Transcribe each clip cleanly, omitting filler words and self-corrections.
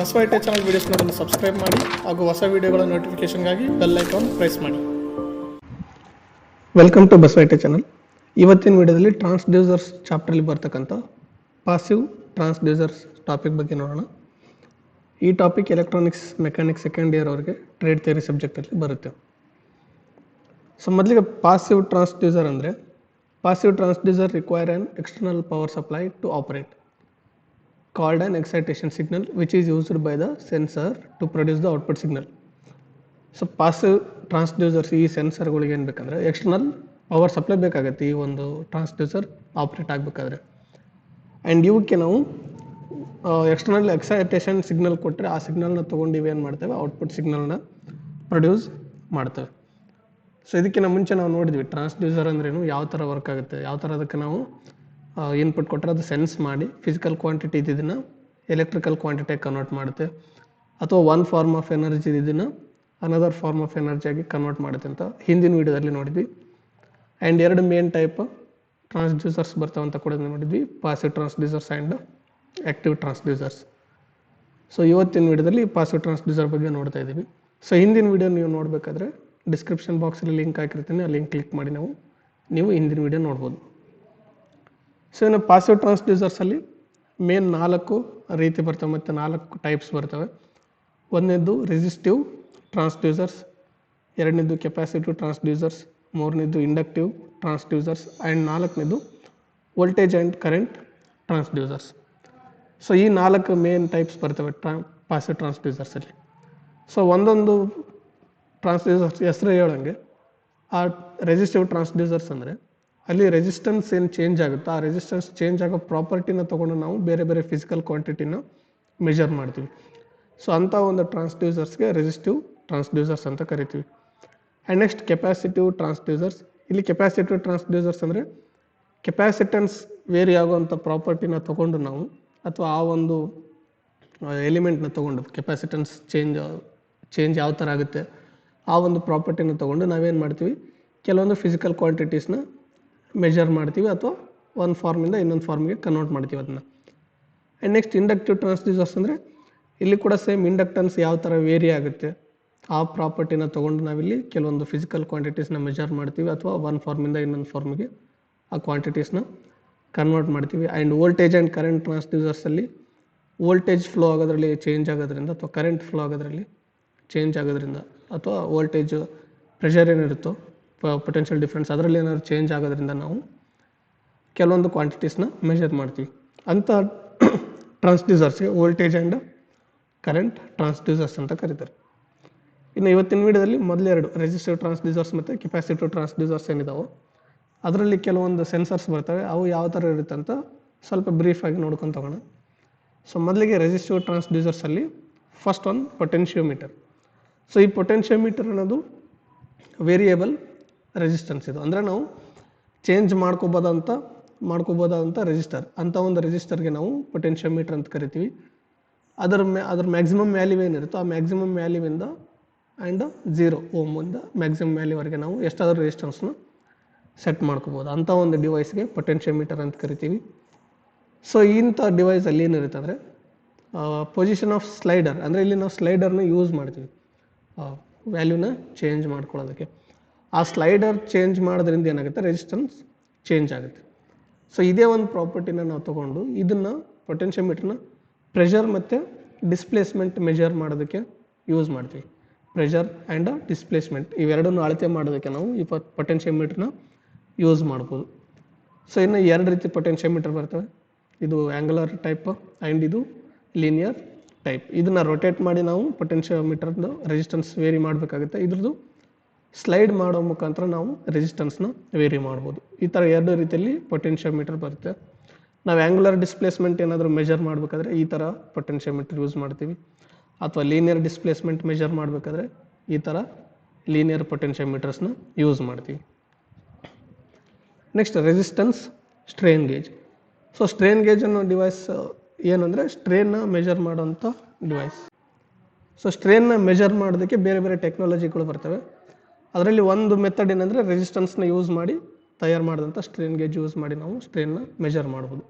Basava I T channel videos ನೋಡಲು subscribe ಮಾಡಿ ಹಾಗೂ ಹೊಸ ವೀಡಿಯೋಗಳ ನೋಟಿಫಿಕೇಶನ್ಗಾಗಿ ಬೆಲ್ ಐಕಾನ್ ಪ್ರೆಸ್ ಮಾಡಿ. Welcome to Basava I T channel. ಇವತ್ತಿನ ವಿಡಿಯೋದಲ್ಲಿ ಟ್ರಾನ್ಸ್ಡ್ಯೂಸರ್ಸ್ ಚಾಪ್ಟರ್ಲಿ ಬರ್ತಕ್ಕಂಥ ಪಾಸಿವ್ ಟ್ರಾನ್ಸ್ಡ್ಯೂಸರ್ಸ್ ಟಾಪಿಕ್ ಬಗ್ಗೆ ನೋಡೋಣ. ಈ topic electronics mechanics second year ಅವರಿಗೆ ಟ್ರೇಡ್ ಥಿಯರಿ ಸಬ್ಜೆಕ್ಟಲ್ಲಿ ಬರುತ್ತೆ. ಸೊ ಮೊದಲಿಗೆ ಪಾಸಿವ್ ಟ್ರಾನ್ಸ್ಡ್ಯೂಸರ್ ಅಂದರೆ passive transducer require an external power supply to operate called an excitation signal which is used by the sensor to produce the output signal. So passive transducers ಈ ಸೆನ್ಸರ್ಗಳಿಗೆ ಏನು ಬೇಕಂದರೆ external power supply ಬೇಕಾಗುತ್ತೆ ಈ ಒಂದು transducer operate ಆಗಬೇಕಾದ್ರೆ. And ಇವಕ್ಕೆ ನಾವು external excitation signal ಕೊಟ್ಟರೆ ಆ ಸಿಗ್ನಲ್ನ ತೊಗೊಂಡು ಇವೇನು ಮಾಡ್ತೇವೆ ಔಟ್ಪುಟ್ ಸಿಗ್ನಲ್ನ ಪ್ರೊಡ್ಯೂಸ್ ಮಾಡ್ತೇವೆ. ಸೊ ಇದಕ್ಕಿಂತ ಮುಂಚೆ ನಾವು ನೋಡಿದ್ವಿ ಟ್ರಾನ್ಸ್ಡ್ಯೂಸರ್ ಅಂದ್ರೇನು, ಯಾವ ಥರ ವರ್ಕ್ ಆಗುತ್ತೆ, ಯಾವ ಥರ ಅದಕ್ಕೆ ನಾವು ಇನ್ಪುಟ್ ಕೊಟ್ಟರೆ ಅದು ಸೆನ್ಸ್ ಮಾಡಿ ಫಿಸಿಕಲ್ ಕ್ವಾಂಟಿಟಿ ಇದನ್ನು ಎಲೆಕ್ಟ್ರಿಕಲ್ ಕ್ವಾಂಟಿಟಿಯಾಗಿ ಕನ್ವರ್ಟ್ ಮಾಡುತ್ತೆ, ಅಥವಾ ಒನ್ ಫಾರ್ಮ್ ಆಫ್ ಎನರ್ಜಿ ಇದನ್ನು ಅನದರ್ ಫಾರ್ಮ್ ಆಫ್ ಎನರ್ಜಿಯಾಗಿ ಕನ್ವರ್ಟ್ ಮಾಡುತ್ತೆ ಅಂತ ಹಿಂದಿನ ವೀಡಿಯೋದಲ್ಲಿ ನೋಡಿದ್ವಿ. ಆ್ಯಂಡ್ ಎರಡು ಮೇನ್ ಟೈಪ್ ಟ್ರಾನ್ಸ್ಡ್ಯೂಸರ್ಸ್ ಬರ್ತಾವಂತ ಕೂಡ ನೋಡಿದ್ವಿ, passive transducers and active transducers. So ಇವತ್ತಿನ ವೀಡಿಯೋದಲ್ಲಿ ಪಾಸಿವ್ ಟ್ರಾನ್ಸ್ಡ್ಯೂಸರ್ ಬಗ್ಗೆ ನೋಡ್ತಾ ಇದ್ದೀವಿ. ಸೊ ಹಿಂದಿನ ವೀಡಿಯೋ ನೀವು ನೋಡಬೇಕಾದ್ರೆ ಡಿಸ್ಕ್ರಿಪ್ಷನ್ ಬಾಕ್ಸಲ್ಲಿ ಲಿಂಕ್ ಹಾಕಿರ್ತೀನಿ, ಆ ಲಿಂಕ್ ಕ್ಲಿಕ್ ಮಾಡಿ ನೀವು ಹಿಂದಿನ ವೀಡಿಯೋ ನೋಡ್ಬೋದು. ಸೊ ಇನ್ನು ಪಾಸಿವ್ ಟ್ರಾನ್ಸ್ಡ್ಯೂಸರ್ಸಲ್ಲಿ ಮೇನ್ 4 ರೀತಿ ಬರ್ತವೆ ಮತ್ತು 4 ಟೈಪ್ಸ್ ಬರ್ತವೆ. ಒಂದನೇದು ರೆಸಿಸ್ಟಿವ್ ಟ್ರಾನ್ಸ್ಡ್ಯೂಸರ್ಸ್, ಎರಡನೇದು ಕೆಪಾಸಿಟಿವ್ ಟ್ರಾನ್ಸ್ಡ್ಯೂಸರ್ಸ್, ಮೂರನೇದು ಇಂಡಕ್ಟಿವ್ ಟ್ರಾನ್ಸ್ಡ್ಯೂಸರ್ಸ್ ಆ್ಯಂಡ್ 4ನೇದು voltage and current transducers. So ಈ 4 ಮೇನ್ ಟೈಪ್ಸ್ ಬರ್ತವೆ ಪಾಸಿವ್ ಟ್ರಾನ್ಸ್ಡ್ಯೂಸರ್ಸಲ್ಲಿ. ಸೊ ಒಂದೊಂದು ಟ್ರಾನ್ಸ್ಡ್ಯೂಸರ್ಸ್ ಹೆಸರು ಹೇಳೋಂಗೆ, ಆ ರೆಸಿಸ್ಟಿವ್ ಟ್ರಾನ್ಸ್ಡ್ಯೂಸರ್ಸ್ ಅಂದರೆ ಅಲ್ಲಿ ರೆಸಿಸ್ಟೆನ್ಸ್ ಏನು ಚೇಂಜ್ ಆಗುತ್ತೆ, ಆ ರೆಸಿಸ್ಟೆನ್ಸ್ ಚೇಂಜ್ ಆಗೋ ಪ್ರಾಪರ್ಟಿನ ತೊಗೊಂಡು ನಾವು ಬೇರೆ ಬೇರೆ ಫಿಸಿಕಲ್ ಕ್ವಾಂಟಿಟಿನ ಮೆಜರ್ ಮಾಡ್ತೀವಿ. ಸೊ ಅಂಥ ಒಂದು ಟ್ರಾನ್ಸ್ಡ್ಯೂಸರ್ಸ್ಗೆ ರೆಸಿಸ್ಟಿವ್ ಟ್ರಾನ್ಸ್ಡ್ಯೂಸರ್ಸ್ ಅಂತ ಕರಿತೀವಿ. And next capacitive transducers. ಇಲ್ಲಿ ಕೆಪಾಸಿಟಿವ್ ಟ್ರಾನ್ಸ್ಡ್ಯೂಸರ್ಸ್ ಅಂದರೆ ಕೆಪಾಸಿಟೆನ್ಸ್ ವೇರಿ ಆಗುವಂಥ ಪ್ರಾಪರ್ಟಿನ ತೊಗೊಂಡು ನಾವು, ಅಥವಾ ಆ ಒಂದು ಎಲಿಮೆಂಟ್ನ ತೊಗೊಂಡು ಕೆಪಾಸಿಟೆನ್ಸ್ ಚೇಂಜ್ ಯಾವ ಥರ ಆಗುತ್ತೆ ಆ ಒಂದು ಪ್ರಾಪರ್ಟಿನ ತೊಗೊಂಡು ನಾವೇನು ಮಾಡ್ತೀವಿ, ಕೆಲವೊಂದು ಫಿಸಿಕಲ್ ಕ್ವಾಂಟಿಟೀಸ್ನ ಮೆಜರ್ ಮಾಡ್ತೀವಿ ಅಥವಾ ಒಂದು ಫಾರ್ಮಿಂದ ಇನ್ನೊಂದು ಫಾರ್ಮಿಗೆ ಕನ್ವರ್ಟ್ ಮಾಡ್ತೀವಿ ಅದನ್ನು. ಆ್ಯಂಡ್ ನೆಕ್ಸ್ಟ್ ಇಂಡಕ್ಟಿವ್ ಟ್ರಾನ್ಸ್ಡ್ಯೂಸರ್ಸ್ ಅಂದರೆ ಇಲ್ಲಿ ಕೂಡ ಸೇಮ್ ಇಂಡಕ್ಟನ್ಸ್ ಯಾವ ಥರ ವೇರಿ ಆಗುತ್ತೆ ಆ ಪ್ರಾಪರ್ಟಿನ ತೊಗೊಂಡು ನಾವಿಲ್ಲಿ ಕೆಲವೊಂದು ಫಿಸಿಕಲ್ ಕ್ವಾಂಟಿಟೀಸ್ನ ಮೆಜರ್ ಮಾಡ್ತೀವಿ ಅಥವಾ ಒಂದು ಫಾರ್ಮಿಂದ ಇನ್ನೊಂದು ಫಾರ್ಮಿಗೆ ಆ ಕ್ವಾಂಟಿಟೀಸ್ನ ಕನ್ವರ್ಟ್ ಮಾಡ್ತೀವಿ. ಆ್ಯಂಡ್ ವೋಲ್ಟೇಜ್ ಆ್ಯಂಡ್ ಕರೆಂಟ್ ಟ್ರಾನ್ಸ್ಡ್ಯೂಸರ್ಸಲ್ಲಿ ವೋಲ್ಟೇಜ್ ಫ್ಲೋ ಆಗೋದ್ರಲ್ಲಿ ಚೇಂಜ್ ಆಗೋದ್ರಿಂದ ಅಥವಾ ಕರೆಂಟ್ ಫ್ಲೋ ಆಗೋದ್ರಲ್ಲಿ ಚೇಂಜ್ ಆಗೋದ್ರಿಂದ ಅಥವಾ ವೋಲ್ಟೇಜ್ ಪ್ರೆಷರ್ ಏನಿರುತ್ತೋ ಪೊಟೆನ್ಷಿಯಲ್ ಡಿಫ್ರೆನ್ಸ್ ಅದರಲ್ಲಿ ಏನಾದ್ರು ಚೇಂಜ್ ಆಗೋದ್ರಿಂದ ನಾವು ಕೆಲವೊಂದು ಕ್ವಾಂಟಿಟೀಸ್ನ ಮೆಜರ್ ಮಾಡ್ತೀವಿ. ಅಂಥ ಟ್ರಾನ್ಸ್ಡ್ಯೂಸರ್ಸ್ಗೆ ವೋಲ್ಟೇಜ್ ಆ್ಯಂಡ್ ಕರೆಂಟ್ ಟ್ರಾನ್ಸ್ಡ್ಯೂಸರ್ಸ್ ಅಂತ ಕರೀತಾರೆ. ಇನ್ನು ಇವತ್ತಿನ ವೀಡಿಯೋದಲ್ಲಿ ಮೊದಲೆರಡು ರೆಸಿಸ್ಟಿವ್ ಟ್ರಾನ್ಸ್ಡ್ಯೂಸರ್ಸ್ ಮತ್ತು ಕೆಪಾಸಿಟಿವ್ ಟ್ರಾನ್ಸ್ಡ್ಯೂಸರ್ಸ್ ಏನಿದಾವೋ ಅದರಲ್ಲಿ ಕೆಲವೊಂದು ಸೆನ್ಸರ್ಸ್ ಬರ್ತವೆ, ಅವು ಯಾವ ಥರ ಇರುತ್ತೆ ಅಂತ ಸ್ವಲ್ಪ ಬ್ರೀಫಾಗಿ ನೋಡ್ಕೊಂಡು ತಗೋಣ. ಸೊ ಮೊದಲಿಗೆ ರೆಸಿಸ್ಟಿವ್ ಟ್ರಾನ್ಸ್ಡ್ಯೂಸರ್ಸಲ್ಲಿ ಫಸ್ಟ್ ಒನ್ ಪೊಟೆನ್ಷಿಯೋಮೀಟರ್. ಸೊ ಈ ಪೊಟೆನ್ಷಿಯೋಮೀಟರ್ ಅನ್ನೋದು ವೇರಿಯೇಬಲ್ ರೆಸಿಸ್ಟೆನ್ಸ್. ಇದು ಅಂದರೆ ನಾವು ಚೇಂಜ್ ಮಾಡ್ಕೋಬೋದಂಥ ರೆಸಿಸ್ಟರ್, ಅಂಥ ಒಂದು ರೆಸಿಸ್ಟರ್ಗೆ ನಾವು ಪೊಟೆನ್ಷಿಯೋಮೀಟರ್ ಅಂತ ಕರಿತೀವಿ. ಅದರ ಮ್ಯಾಕ್ಸಿಮಮ್ ವ್ಯಾಲ್ಯೂ ಏನಿರುತ್ತೋ ಆ ಮ್ಯಾಕ್ಸಿಮಮ್ ವ್ಯಾಲ್ಯೂವಿಂದ ಆ್ಯಂಡ್ 0 ಓಮಿಂದ ಮ್ಯಾಕ್ಸಿಮಮ್ ವ್ಯಾಲ್ಯೂವರೆಗೆ ನಾವು ಎಷ್ಟಾದರೂ ರೆಸಿಸ್ಟೆನ್ಸ್ನ ಸೆಟ್ ಮಾಡ್ಕೋಬೋದು. ಅಂಥ ಒಂದು ಡಿವೈಸ್ಗೆ ಪೊಟೆನ್ಷಿಯೋಮೀಟರ್ ಅಂತ ಕರಿತೀವಿ. ಸೊ ಇಂಥ ಡಿವೈಸಲ್ಲಿ ಏನಿರುತ್ತೆ ಅಂದರೆ ಪೊಸಿಷನ್ ಆಫ್ ಸ್ಲೈಡರ್, ಅಂದರೆ ಇಲ್ಲಿ ನಾವು ಸ್ಲೈಡರ್ನ ಯೂಸ್ ಮಾಡ್ತೀವಿ ವ್ಯಾಲ್ಯೂನ ಚೇಂಜ್ ಮಾಡ್ಕೊಳ್ಳೋದಕ್ಕೆ. ಆ ಸ್ಲೈಡರ್ ಚೇಂಜ್ ಮಾಡೋದ್ರಿಂದ ಏನಾಗುತ್ತೆ, ರೆಸಿಸ್ಟೆನ್ಸ್ ಚೇಂಜ್ ಆಗುತ್ತೆ. ಸೊ ಇದೇ ಒಂದು ಪ್ರಾಪರ್ಟಿನ ನಾವು ತೊಗೊಂಡು ಇದನ್ನು ಪೊಟೆನ್ಷಿಯೋಮೀಟರ್ನ ಪ್ರೆಷರ್ ಮತ್ತು ಡಿಸ್ಪ್ಲೇಸ್ಮೆಂಟ್ ಮೆಜರ್ ಮಾಡೋದಕ್ಕೆ ಯೂಸ್ ಮಾಡ್ತೀವಿ. ಪ್ರೆಷರ್ ಆ್ಯಂಡ್ ಡಿಸ್ಪ್ಲೇಸ್ಮೆಂಟ್ ಇವೆರಡನ್ನು ಅಳತೆ ಮಾಡೋದಕ್ಕೆ ನಾವು ಈ ಪೊಟೆನ್ಷಿಯೋಮೀಟರ್ನ ಯೂಸ್ ಮಾಡ್ಬೋದು. ಸೊ ಇನ್ನು 2 ರೀತಿ ಪೊಟೆನ್ಷಿಯೋಮೀಟರ್ ಬರ್ತವೆ, ಇದು ಆ್ಯಂಗುಲರ್ ಟೈಪ್ ಆ್ಯಂಡ್ ಇದು ಲೀನಿಯರ್ ಟೈಪ್. ಇದನ್ನು ರೊಟೇಟ್ ಮಾಡಿ ನಾವು ಪೊಟೆನ್ಷಿಯೋಮೀಟರ್ದು ರೆಸಿಸ್ಟೆನ್ಸ್ ವೇರಿ ಮಾಡಬೇಕಾಗುತ್ತೆ. ಇದ್ರದ್ದು ಸ್ಲೈಡ್ ಮಾಡೋ ಮುಖಾಂತರ ನಾವು ರೆಸಿಸ್ಟೆನ್ಸ್ನ ವೇರಿ ಮಾಡ್ಬೋದು. ಈ ಥರ 2 ರೀತಿಯಲ್ಲಿ ಪೊಟೆನ್ಷಿಯೋಮೀಟರ್ ಬರುತ್ತೆ. ನಾವು ಆ್ಯಂಗುಲರ್ ಡಿಸ್ಪ್ಲೇಸ್ಮೆಂಟ್ ಏನಾದರೂ ಮೆಜರ್ ಮಾಡಬೇಕಾದ್ರೆ ಈ ಥರ ಪೊಟೆನ್ಷಿಯೋಮೀಟರ್ ಯೂಸ್ ಮಾಡ್ತೀವಿ, ಅಥವಾ ಲೀನಿಯರ್ ಡಿಸ್ಪ್ಲೇಸ್ಮೆಂಟ್ ಮೆಜರ್ ಮಾಡಬೇಕಾದ್ರೆ ಈ ಥರ ಲೀನಿಯರ್ ಪೊಟೆನ್ಷಿಯೋಮೀಟರ್ಸ್ನ ಯೂಸ್ ಮಾಡ್ತೀವಿ. Next resistance strain gauge. So strain gauge ಅನ್ನೋ ಡಿವೈಸ್ ಏನಂದರೆ ಸ್ಟ್ರೇನ್ನ ಮೆಜರ್ ಮಾಡೋಂಥ ಡಿವೈಸ್. ಸೊ ಸ್ಟ್ರೇನ್ನ ಮೆಜರ್ ಮಾಡೋದಕ್ಕೆ ಬೇರೆ ಬೇರೆ ಟೆಕ್ನಾಲಜಿಗಳು ಬರ್ತವೆ. ಅದರಲ್ಲಿ ಒಂದು ಮೆಥಡ್ ಏನಂದರೆ ರೆಸಿಸ್ಟೆನ್ಸ್ನ ಯೂಸ್ ಮಾಡಿ ತಯಾರು ಮಾಡಿದಂಥ ಸ್ಟ್ರೇನ್ ಗೇಜ್ ಯೂಸ್ ಮಾಡಿ ನಾವು ಸ್ಟ್ರೇನ್ನ ಮೆಜರ್ ಮಾಡ್ಬೋದು.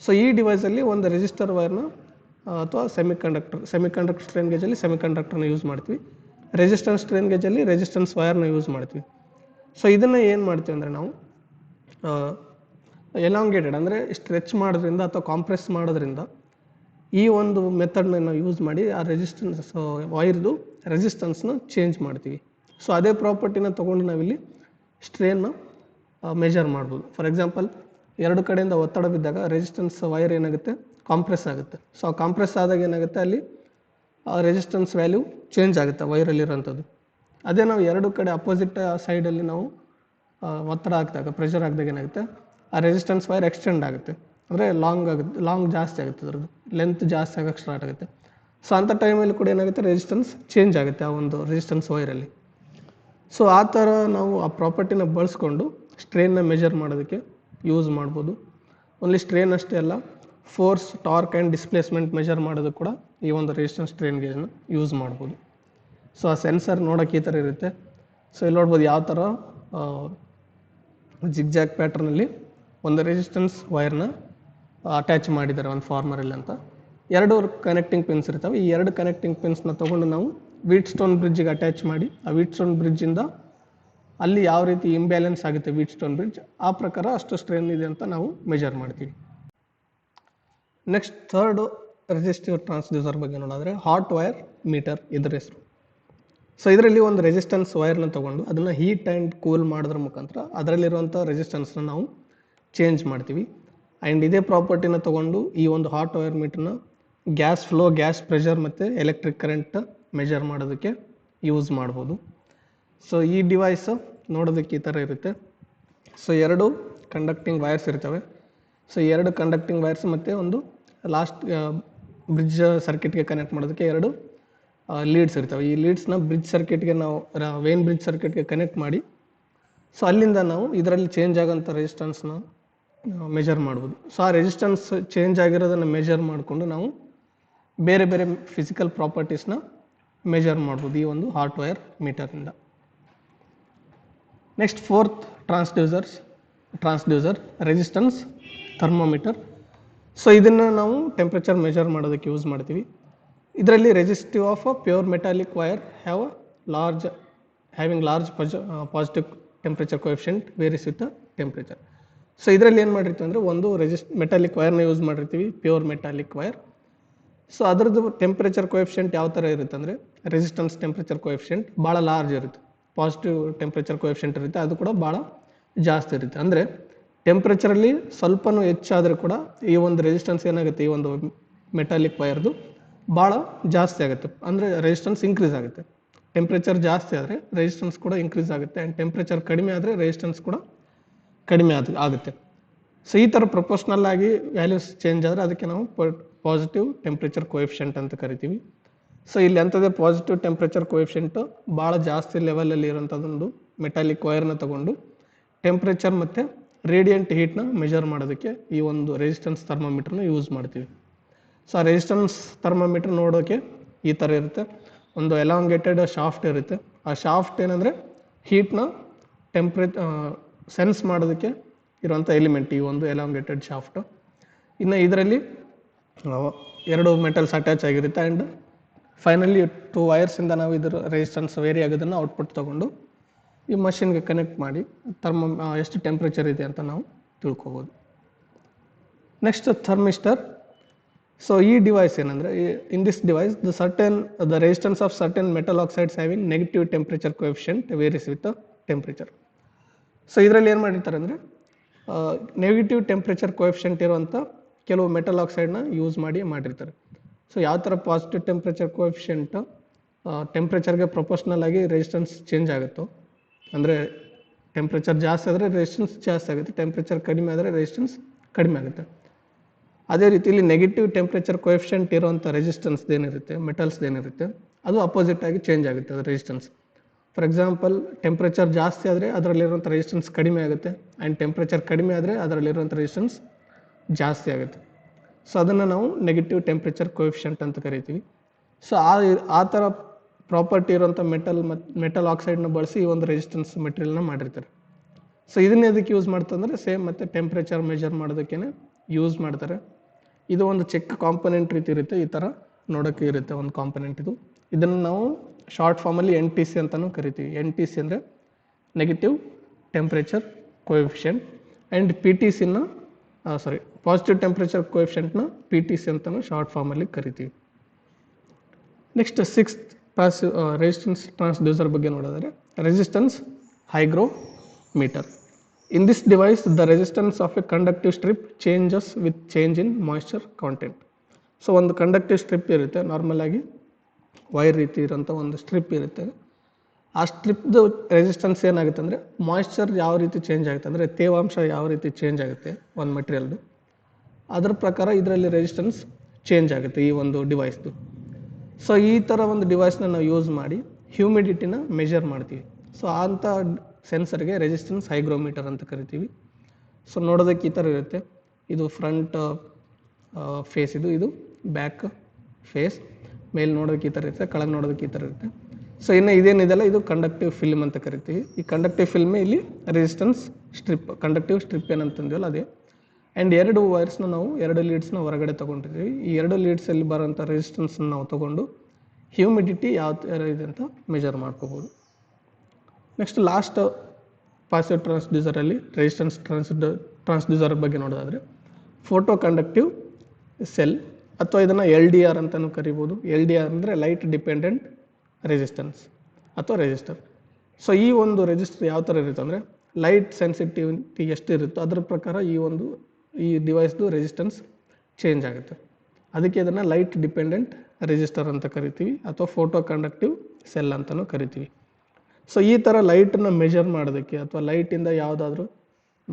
ಸೊ ಈ ಡಿವೈಸಲ್ಲಿ ಒಂದು ರೆಸಿಸ್ಟರ್ ವೈರ್ನ ಅಥವಾ ಸೆಮಿಕಂಡಕ್ಟರ್ ಸ್ಟ್ರೈನ್ ಗೇಜಲ್ಲಿ ಸೆಮಿಕಂಡಕ್ಟರ್ನ ಯೂಸ್ ಮಾಡ್ತೀವಿ. ರೆಸಿಸ್ಟೆನ್ಸ್ ಸ್ಟ್ರೈನ್ ಗೇಜಲ್ಲಿ ರೆಸಿಸ್ಟೆನ್ಸ್ ವೈರ್ನ ಯೂಸ್ ಮಾಡ್ತೀವಿ. ಸೊ ಇದನ್ನು ಏನು ಮಾಡ್ತೀವಿ ಅಂದರೆ ನಾವು ಎಲಾಂಗೇಟೆಡ್ ಅಂದರೆ ಸ್ಟ್ರೆಚ್ ಮಾಡೋದ್ರಿಂದ ಅಥವಾ ಕಾಂಪ್ರೆಸ್ ಮಾಡೋದ್ರಿಂದ ಈ ಒಂದು ಮೆಥಡ್ನ ನಾವು ಯೂಸ್ ಮಾಡಿ ಆ ರೆಸಿಸ್ಟೆನ್ಸ್ ವೈರ್ದು ರೆಸಿಸ್ಟೆನ್ಸ್ನ ಚೇಂಜ್ ಮಾಡ್ತೀವಿ. ಸೊ ಅದೇ ಪ್ರಾಪರ್ಟಿನ ತೊಗೊಂಡು ನಾವಿಲ್ಲಿ ಸ್ಟ್ರೇನ್ನ ಮೆಜರ್ ಮಾಡ್ಬೋದು. ಫಾರ್ ಎಕ್ಸಾಂಪಲ್, ಎರಡು ಕಡೆಯಿಂದ ಒತ್ತಡ ಬಿದ್ದಾಗ ರೆಸಿಸ್ಟೆನ್ಸ್ ವೈರ್ ಏನಾಗುತ್ತೆ, ಕಾಂಪ್ರೆಸ್ ಆಗುತ್ತೆ. ಸೊ ಆ ಕಾಂಪ್ರೆಸ್ ಆದಾಗ ಏನಾಗುತ್ತೆ, ಅಲ್ಲಿ ರೆಸಿಸ್ಟೆನ್ಸ್ ವ್ಯಾಲ್ಯೂ ಚೇಂಜ್ ಆಗುತ್ತೆ ವೈರಲ್ಲಿರೋಂಥದ್ದು. ಅದೇ ನಾವು ಎರಡು ಕಡೆ ಅಪೋಸಿಟ್ ಸೈಡಲ್ಲಿ ನಾವು ಒತ್ತಡ ಹಾಕಿದಾಗ, ಪ್ರೆಷರ್ ಹಾಕಿದಾಗ ಏನಾಗುತ್ತೆ, ಆ ರೆಸಿಸ್ಟೆನ್ಸ್ ವೈರ್ ಎಕ್ಸ್ಟೆಂಡ್ ಆಗುತ್ತೆ, ಅಂದರೆ ಲಾಂಗ್ ಜಾಸ್ತಿ ಆಗುತ್ತೆ, ಅದ್ರದ್ದು ಲೆಂತ್ ಜಾಸ್ತಿ ಆಗೋಕ್ಕೆ ಸ್ಟಾರ್ಟ್ ಆಗುತ್ತೆ. ಸೊ ಅಂಥ ಟೈಮಲ್ಲಿ ಕೂಡ ಏನಾಗುತ್ತೆ, ರೆಸಿಸ್ಟೆನ್ಸ್ ಚೇಂಜ್ ಆಗುತ್ತೆ ಆ ಒಂದು ರೆಸಿಸ್ಟೆನ್ಸ್ ವೈರಲ್ಲಿ. ಸೊ ಆ ಥರ ನಾವು ಆ ಪ್ರಾಪರ್ಟಿನ ಬಳಸ್ಕೊಂಡು ಸ್ಟ್ರೇನ್ನ ಮೆಜರ್ ಮಾಡೋದಕ್ಕೆ ಯೂಸ್ ಮಾಡ್ಬೋದು. ಓನ್ಲಿ ಸ್ಟ್ರೇನ್ ಅಷ್ಟೇ ಅಲ್ಲ, force, torque and displacement measure ಮಾಡೋದಕ್ಕೆ ಕೂಡ ಈ ಒಂದು ರೆಸಿಸ್ಟೆನ್ಸ್ ಸ್ಟ್ರೇನ್ ಗೇಜ್ನ ಯೂಸ್ ಮಾಡ್ಬೋದು. ಸೊ ಆ ಸೆನ್ಸರ್ ನೋಡೋಕೆ ಈ ಥರ ಇರುತ್ತೆ. ಸೊ ಇಲ್ಲಿ ನೋಡ್ಬೋದು ಯಾವ ಥರ ಜಿಗ್ಜಾಗ್ ಪ್ಯಾಟ್ರನಲ್ಲಿ ಒಂದು ರೆಸಿಸ್ಟೆನ್ಸ್ ವೈರ್ನ ಅಟ್ಯಾಚ್ ಮಾಡಿದ್ದಾರೆ ಒಂದು ಫಾರ್ಮರಲ್ಲಿ ಅಂತ. ಎರಡು ಕನೆಕ್ಟಿಂಗ್ ಪಿನ್ಸ್ ಇರ್ತವೆ. ಈ ಎರಡು ಕನೆಕ್ಟಿಂಗ್ ಪಿನ್ಸ್ನ ತೊಗೊಂಡು ನಾವು ವೀಟ್ ಸ್ಟೋನ್ ಬ್ರಿಡ್ಜಿಗೆ ಅಟ್ಯಾಚ್ ಮಾಡಿ ಆ ವೀಟ್ ಸ್ಟೋನ್ ಬ್ರಿಡ್ಜಿಂದ ಅಲ್ಲಿ ಯಾವ ರೀತಿ ಇಂಬ್ಯಾಲೆನ್ಸ್ ಆಗುತ್ತೆ ವೀಟ್ ಸ್ಟೋನ್ ಬ್ರಿಡ್ಜ್, ಆ ಪ್ರಕಾರ ಅಷ್ಟು ಸ್ಟ್ರೇನ್ ಇದೆ ಅಂತ ನಾವು ಮೆಜರ್ ಮಾಡ್ತೀವಿ. ನೆಕ್ಸ್ಟ್ ಥರ್ಡ್ ರೆಸಿಸ್ಟಿವ್ ಟ್ರಾನ್ಸ್ಡ್ಯೂಸರ್ ಬಗ್ಗೆ ನೋಡಿದ್ರೆ ಹಾಟ್ ವೈರ್ ಮೀಟರ್ ಇದರ ಹೆಸರು. ಸೊ ಇದರಲ್ಲಿ ಒಂದು ರೆಸಿಸ್ಟೆನ್ಸ್ ವೈರ್ನ ತೊಗೊಂಡು ಅದನ್ನು ಹೀಟ್ ಆ್ಯಂಡ್ ಕೂಲ್ ಮಾಡೋದ್ರ ಮುಖಾಂತರ ಅದರಲ್ಲಿರುವಂಥ ರೆಸಿಸ್ಟೆನ್ಸ್ನ ನಾವು ಚೇಂಜ್ ಮಾಡ್ತೀವಿ. ಆ್ಯಂಡ್ ಇದೇ ಪ್ರಾಪರ್ಟಿನ ತೊಗೊಂಡು ಈ ಒಂದು ಹಾಟ್ ವೈರ್ ಮೀಟರ್ನ ಗ್ಯಾಸ್ ಫ್ಲೋ, ಗ್ಯಾಸ್ ಪ್ರೆಷರ್ ಮತ್ತು ಎಲೆಕ್ಟ್ರಿಕ್ ಕರೆಂಟ್ ಮೆಜರ್ ಮಾಡೋದಕ್ಕೆ ಯೂಸ್ ಮಾಡ್ಬೋದು. ಸೊ ಈ ಡಿವೈಸ್ ನೋಡೋದಕ್ಕೆ ಈ ಥರ ಇರುತ್ತೆ. ಸೊ ಎರಡು ಕಂಡಕ್ಟಿಂಗ್ ವೈರ್ಸ್ ಇರ್ತವೆ. ಸೊ ಎರಡು ಕಂಡಕ್ಟಿಂಗ್ ವೈರ್ಸ್ ಮತ್ತು ಒಂದು ಲಾಸ್ಟ್ ಬ್ರಿಡ್ಜ್ ಸರ್ಕಿಟ್ಗೆ ಕನೆಕ್ಟ್ ಮಾಡೋದಕ್ಕೆ ಎರಡು ಲೀಡ್ಸ್ ಇರ್ತವೆ. ಈ ಲೀಡ್ಸ್ನ ಬ್ರಿಡ್ಜ್ ಸರ್ಕಿಟ್ಗೆ ನಾವು ವೇನ್ ಬ್ರಿಡ್ಜ್ ಸರ್ಕಿಟ್ಗೆ ಕನೆಕ್ಟ್ ಮಾಡಿ, ಸೊ ಅಲ್ಲಿಂದ ನಾವು ಇದರಲ್ಲಿ ಚೇಂಜ್ ಆಗೋಂಥ ರೆಸಿಸ್ಟೆನ್ಸ್ನ ಮೆಜರ್ ಮಾಡ್ಬೋದು. ಸೊ ಆ ರೆಸಿಸ್ಟೆನ್ಸ್ ಚೇಂಜ್ ಆಗಿರೋದನ್ನು ಮೆಜರ್ ಮಾಡಿಕೊಂಡು ನಾವು ಬೇರೆ ಬೇರೆ ಫಿಸಿಕಲ್ ಪ್ರಾಪರ್ಟೀಸ್ನ ಮೆಜರ್ ಮಾಡ್ಬೋದು ಈ ಒಂದು ಹಾಟ್ ವೈರ್ ಮೀಟರ್ನಿಂದ. Next fourth transducer resistance thermometer. So ಇದನ್ನು ನಾವು ಟೆಂಪ್ರೇಚರ್ ಮೆಜರ್ ಮಾಡೋದಕ್ಕೆ ಯೂಸ್ ಮಾಡ್ತೀವಿ. ಇದರಲ್ಲಿ resistive of a pure metallic wire having large positive temperature coefficient varies with temperature. So ಇದರಲ್ಲಿ ಏನು ಮಾಡಿರ್ತೀವಿ ಅಂದರೆ ಒಂದು ಮೆಟಾಲಿಕ್ ವೈರ್ನ ಯೂಸ್ ಮಾಡಿರ್ತೀವಿ, ಪ್ಯೂರ್ ಮೆಟಾಲಿಕ್ ವೈರ್. ಸೊ ಅದರದ್ದು ಟೆಂಪ್ರೇಚರ್ ಕೋಎಫಿಷಿಯಂಟ್ ಯಾವ ಥರ ಇರುತ್ತೆ ಅಂದರೆ ರೆಸಿಸ್ಟೆನ್ಸ್ ಟೆಂಪ್ರೇಚರ್ ಕೋಎಫಿಷಿಯಂಟ್ ಭಾಳ ಲಾರ್ಜ್ ಇರುತ್ತೆ, ಪಾಸಿಟಿವ್ ಟೆಂಪ್ರೇಚರ್ ಕೋಎಫಿಷಿಯಂಟ್ ಇರುತ್ತೆ, ಅದು ಕೂಡ ಭಾಳ ಜಾಸ್ತಿ ಇರುತ್ತೆ. ಅಂದರೆ ಟೆಂಪ್ರೇಚರಲ್ಲಿ ಸ್ವಲ್ಪನೂ ಹೆಚ್ಚಾದರೂ ಕೂಡ ಈ ಒಂದು ರೆಸಿಸ್ಟೆನ್ಸ್ ಏನಾಗುತ್ತೆ, ಈ ಒಂದು ಮೆಟಾಲಿಕ್ ವೈರ್ದು ಭಾಳ ಜಾಸ್ತಿ ಆಗುತ್ತೆ, ಅಂದರೆ ರೆಸಿಸ್ಟೆನ್ಸ್ ಇನ್ಕ್ರೀಸ್ ಆಗುತ್ತೆ. ಟೆಂಪ್ರೇಚರ್ ಜಾಸ್ತಿ ಆದರೆ ರೆಸಿಸ್ಟೆನ್ಸ್ ಕೂಡ ಇನ್ಕ್ರೀಸ್ ಆಗುತ್ತೆ, ಆ್ಯಂಡ್ ಟೆಂಪ್ರೇಚರ್ ಕಡಿಮೆ ಆದರೆ ರೆಸಿಸ್ಟೆನ್ಸ್ ಕೂಡ ಕಡಿಮೆ ಆಗುತ್ತೆ. ಸೊ ಈ ಥರ ಪ್ರೊಪೋರ್ಷನಲ್ ಆಗಿ ವ್ಯಾಲ್ಯೂಸ್ ಚೇಂಜ್ ಆದರೆ ಅದಕ್ಕೆ ನಾವು ಪಾಸಿಟಿವ್ ಟೆಂಪ್ರೇಚರ್ ಕೋಎಫಿಷಿಯಂಟ್ ಅಂತ ಕರಿತೀವಿ. ಸೊ ಇಲ್ಲಿ ಅಂಥದ್ದೇ ಪಾಸಿಟಿವ್ ಟೆಂಪ್ರೇಚರ್ ಕೋಎಫಿಷಿಯಂಟು ಭಾಳ ಜಾಸ್ತಿ ಲೆವೆಲಲ್ಲಿ ಇರೋಂಥದ್ದೊಂದು ಮೆಟಾಲಿಕ್ ವೈರ್ನ ತೊಗೊಂಡು ಟೆಂಪ್ರೇಚರ್ ಮತ್ತು ರೇಡಿಯಂಟ್ ಹೀಟ್ನ ಮೆಜರ್ ಮಾಡೋದಕ್ಕೆ ಈ ಒಂದು ರೆಸಿಸ್ಟೆನ್ಸ್ ಥರ್ಮೋಮೀಟರ್ನ ಯೂಸ್ ಮಾಡ್ತೀವಿ. ಸೊ ಆ ರೆಸಿಸ್ಟೆನ್ಸ್ ಥರ್ಮೋಮೀಟರ್ ನೋಡೋಕ್ಕೆ ಈ ಥರ ಇರುತ್ತೆ. ಒಂದು ಎಲಾಂಗೇಟೆಡ್ ಶಾಫ್ಟ್ ಇರುತ್ತೆ. ಆ ಶಾಫ್ಟ್ ಏನಂದರೆ ಹೀಟ್ನ ಸೆನ್ಸ್ ಮಾಡೋದಕ್ಕೆ ಇರುವಂಥ ಎಲಿಮೆಂಟ್ ಈ ಒಂದು ಎಲಾಂಗೇಟೆಡ್ ಶಾಫ್ಟು. ಇನ್ನು ಇದರಲ್ಲಿ ಎರಡು ಮೆಟಲ್ಸ್ ಅಟ್ಯಾಚ್ ಆಗಿರುತ್ತೆ, ಆ್ಯಂಡ್ ಫೈನಲಿ 2 ವೈರ್ಸಿಂದ ನಾವು ಇದರ ರೆಸಿಸ್ಟೆನ್ಸ್ ವೇರಿ ಆಗೋದನ್ನು ಔಟ್ಪುಟ್ ತೊಗೊಂಡು ಈ ಮಷಿನ್ಗೆ ಕನೆಕ್ಟ್ ಮಾಡಿ ಎಷ್ಟು ಟೆಂಪ್ರೇಚರ್ ಇದೆ ಅಂತ ನಾವು ತಿಳ್ಕೊಬೋದು. Next thermistor. ಸೊ ಈ ಡಿವೈಸ್ ಏನಂದರೆ, ಇನ್ this device the resistance of certain metal oxides having negative temperature coefficient varies with temperature. So ಇದರಲ್ಲಿ ಏನು ಮಾಡಿರ್ತಾರೆ ಅಂದರೆ ನೆಗೆಟಿವ್ ಟೆಂಪ್ರೇಚರ್ ಕೋಎಫಿಷಿಯಂಟ್ ಇರುವಂಥ ಕೆಲವು ಮೆಟಲ್ ಆಕ್ಸೈಡ್ನ ಯೂಸ್ ಮಾಡಿರ್ತಾರೆ. ಸೊ ಯಾವ ಥರ ಪಾಸಿಟಿವ್ ಟೆಂಪ್ರೇಚರ್ ಕೋಎಫಿಷಿಯಂಟ್ ಟೆಂಪ್ರೇಚರ್ಗೆ ಪ್ರೊಪೋರ್ಷನಲ್ ಆಗಿ ರೆಸಿಸ್ಟೆನ್ಸ್ ಚೇಂಜ್ ಆಗುತ್ತೋ, ಅಂದರೆ ಟೆಂಪ್ರೇಚರ್ ಜಾಸ್ತಿ ಆದರೆ ರೆಸಿಸ್ಟೆನ್ಸ್ ಜಾಸ್ತಿ ಆಗುತ್ತೆ, ಟೆಂಪ್ರೇಚರ್ ಕಡಿಮೆ ಆದರೆ ರೆಸಿಸ್ಟೆನ್ಸ್ ಕಡಿಮೆ ಆಗುತ್ತೆ. ಅದೇ ರೀತಿಯಲ್ಲಿ ನೆಗೆಟಿವ್ ಟೆಂಪ್ರೇಚರ್ ಕೋಎಫಿಷಿಯಂಟ್ ಇರುವಂಥ ರೆಸಿಸ್ಟೆನ್ಸ್ ಏನಿರುತ್ತೆ, ಮೆಟಲ್ಸ್ ಏನಿರುತ್ತೆ, ಅದು ಅಪೋಸಿಟ್ ಆಗಿ ಚೇಂಜ್ ಆಗುತ್ತೆ ಅದು ರೆಸಿಸ್ಟೆನ್ಸ್. ಫಾರ್ ಎಕ್ಸಾಂಪಲ್, ಟೆಂಪ್ರೇಚರ್ ಜಾಸ್ತಿ ಆದರೆ ಅದರಲ್ಲಿರುವಂಥ ರೆಸಿಸ್ಟೆನ್ಸ್ ಕಡಿಮೆ ಆಗುತ್ತೆ, ಆ್ಯಂಡ್ ಟೆಂಪ್ರೇಚರ್ ಕಡಿಮೆ ಆದರೆ ಅದರಲ್ಲಿರುವಂಥ ರೆಸಿಸ್ಟೆನ್ಸ್ ಜಾಸ್ತಿ ಆಗುತ್ತೆ. ಸೊ ಅದನ್ನು ನಾವು ನೆಗೆಟಿವ್ ಟೆಂಪ್ರೇಚರ್ ಕೋಎಫಿಷಿಯಂಟ್ ಅಂತ ಕರಿತೀವಿ. ಸೊ ಆ ಥರ ಪ್ರಾಪರ್ಟಿ ಇರುವಂಥ ಮೆಟಲ್ ಆಕ್ಸೈಡ್ನ ಬಳಸಿ ಈ ಒಂದು ರೆಸಿಸ್ಟೆನ್ಸ್ ಮೆಟೀರಿಯಲ್ನ ಮಾಡಿರ್ತಾರೆ. ಸೊ ಇದನ್ನ ಎದಕ್ಕೆ ಯೂಸ್ ಮಾಡ್ತಂದ್ರೆ ಸೇಮ್ ಮತ್ತು ಟೆಂಪ್ರೇಚರ್ ಮೆಜರ್ ಮಾಡೋದಕ್ಕೇ ಯೂಸ್ ಮಾಡ್ತಾರೆ. ಇದು ಒಂದು ಚಿಕ್ಕ ಕಾಂಪೊನೆಂಟ್ ರೀತಿ ಇರುತ್ತೆ, ಈ ಥರ ನೋಡೋಕ್ಕೆ ಇರುತ್ತೆ ಒಂದು ಕಾಂಪೊನೆಂಟ್ ಇದು. ಇದನ್ನು ನಾವು ಶಾರ್ಟ್ ಫಾರ್ಮಲ್ಲಿ NTC ಅಂತಲೂ ಕರಿತೀವಿ. NTC ಅಂದರೆ ನೆಗೆಟಿವ್ ಟೆಂಪ್ರೇಚರ್ ಕೋಎಫಿಷಿಯಂಟ್, ಆ್ಯಂಡ್ PTCನ ಪಾಸಿಟಿವ್ ಟೆಂಪ್ರೇಚರ್ ಕೋಎಫಿಷಿಯಂಟ್ನ PTC ಅಂತಲೂ ಶಾರ್ಟ್ ಫಾರ್ಮಲ್ಲಿ ಕರಿತೀವಿ. ನೆಕ್ಸ್ಟ್ 6th ರೆಸಿಸ್ಟೆನ್ಸ್ ಟ್ರಾನ್ಸ್ಡ್ಯೂಸರ್ ಬಗ್ಗೆ ನೋಡಿದರೆ resistance hygrometer. In this device, the resistance of a conductive strip changes with change in moisture content. So ಒಂದು conductive strip ಇರುತ್ತೆ, normal ಆಗಿ ವೈರ್ ರೀತಿ ಇರೋಂಥ ಒಂದು ಸ್ಟ್ರಿಪ್ ಇರುತ್ತೆ. ಆ ಸ್ಟ್ರಿಪ್ದು ರೆಸಿಸ್ಟೆನ್ಸ್ ಏನಾಗುತ್ತೆ ಅಂದರೆ ಮಾಯ್ಶ್ಚರ್ ಯಾವ ರೀತಿ ಚೇಂಜ್ ಆಗುತ್ತೆ ಅಂದರೆ ತೇವಾಂಶ ಯಾವ ರೀತಿ ಚೇಂಜ್ ಆಗುತ್ತೆ ಒಂದು ಮೆಟೀರಿಯಲ್ದು, ಅದರ ಪ್ರಕಾರ ಇದರಲ್ಲಿ ರೆಸಿಸ್ಟೆನ್ಸ್ ಚೇಂಜ್ ಆಗುತ್ತೆ ಈ ಒಂದು ಡಿವೈಸ್ದು. ಸೊ ಈ ಥರ ಒಂದು ಡಿವೈಸ್ನ ನಾವು ಯೂಸ್ ಮಾಡಿ ಹ್ಯೂಮಿಡಿಟಿನ ಮೆಜರ್ ಮಾಡ್ತೀವಿ. ಸೊ ಅಂಥ ಸೆನ್ಸರ್ಗೆ ರೆಸಿಸ್ಟೆನ್ಸ್ ಹೈಗ್ರೋಮೀಟರ್ ಅಂತ ಕರಿತೀವಿ. ಸೊ ನೋಡೋದಕ್ಕೆ ಈ ಥರ ಇರುತ್ತೆ. ಇದು ಫ್ರಂಟ್ ಫೇಸ್, ಇದು ಬ್ಯಾಕ್ ಫೇಸ್. ಮೇಲೆ ನೋಡೋದಕ್ಕೆ ಈ ಥರ ಇರುತ್ತೆ, ಕೆಳಗೆ ನೋಡೋದಕ್ಕೆ ಈ ಥರ ಇರುತ್ತೆ. ಸೊ ಇನ್ನು ಇದೇನಿದೆಲ್ಲ ಇದು ಕಂಡಕ್ಟಿವ್ ಫಿಲ್ಮ್ ಅಂತ ಕರಿತೀವಿ. ಈ ಕಂಡಕ್ಟಿವ್ ಫಿಲ್ಮೇ ಇಲ್ಲಿ ರೆಸಿಸ್ಟೆನ್ಸ್ ಸ್ಟ್ರಿಪ್, ಕಂಡಕ್ಟಿವ್ ಸ್ಟ್ರಿಪ್ ಏನಂತಂದಿವಲ್ಲ ಅದೇ. ಆ್ಯಂಡ್ 2 ವೈರ್ಸ್ನ ನಾವು 2 ಲೀಡ್ಸ್ನ ಹೊರಗಡೆ ತೊಗೊಂಡಿರ್ತೀವಿ. ಈ 2 ಲೀಡ್ಸಲ್ಲಿ ಬರೋಂಥ ರೆಸಿಸ್ಟೆನ್ಸ್ನ ನಾವು ತೊಗೊಂಡು ಹ್ಯೂಮಿಡಿಟಿ ಯಾವ ಥರ ಇದೆ ಅಂತ ಮೆಜರ್ ಮಾಡ್ಕೋಬೋದು. ನೆಕ್ಸ್ಟ್ ಲಾಸ್ಟ್ ಪಾಸಿವ್ ಟ್ರಾನ್ಸ್ಡ್ಯೂಸರಲ್ಲಿ ರೆಸಿಸ್ಟೆನ್ಸ್ ಟ್ರಾನ್ಸ್ಡ್ಯೂಸರ್ ಬಗ್ಗೆ ನೋಡೋದಾದರೆ ಫೋಟೋ ಕಂಡಕ್ಟಿವ್ ಸೆಲ್, ಅಥವಾ ಇದನ್ನು LDR ಅಂತಲೂ ಕರಿಬೋದು. LDR ಅಂದರೆ ಲೈಟ್ ಡಿಪೆಂಡೆಂಟ್ ರೆಸಿಸ್ಟೆನ್ಸ್ ಅಥವಾ ರೆಸಿಸ್ಟರ್. ಸೊ ಈ ಒಂದು ರೆಸಿಸ್ಟರ್ ಯಾವ ಥರ ಇರುತ್ತೆ ಅಂದರೆ ಲೈಟ್ ಸೆನ್ಸಿಟಿವಿಟಿ ಎಷ್ಟು ಇರುತ್ತೋ ಅದರ ಪ್ರಕಾರ ಈ ಡಿವೈಸ್ದು ರೆಸಿಸ್ಟೆನ್ಸ್ ಚೇಂಜ್ ಆಗುತ್ತೆ. ಅದಕ್ಕೆ ಇದನ್ನು ಲೈಟ್ ಡಿಪೆಂಡೆಂಟ್ ರೆಸಿಸ್ಟರ್ ಅಂತ ಕರಿತೀವಿ, ಅಥವಾ ಫೋಟೋ ಕಂಡಕ್ಟಿವ್ ಸೆಲ್ ಅಂತಲೂ ಕರಿತೀವಿ. ಸೊ ಈ ಥರ ಲೈಟನ್ನ ಮೆಜರ್ ಮಾಡೋದಕ್ಕೆ ಅಥವಾ ಲೈಟಿಂದ ಯಾವುದಾದ್ರೂ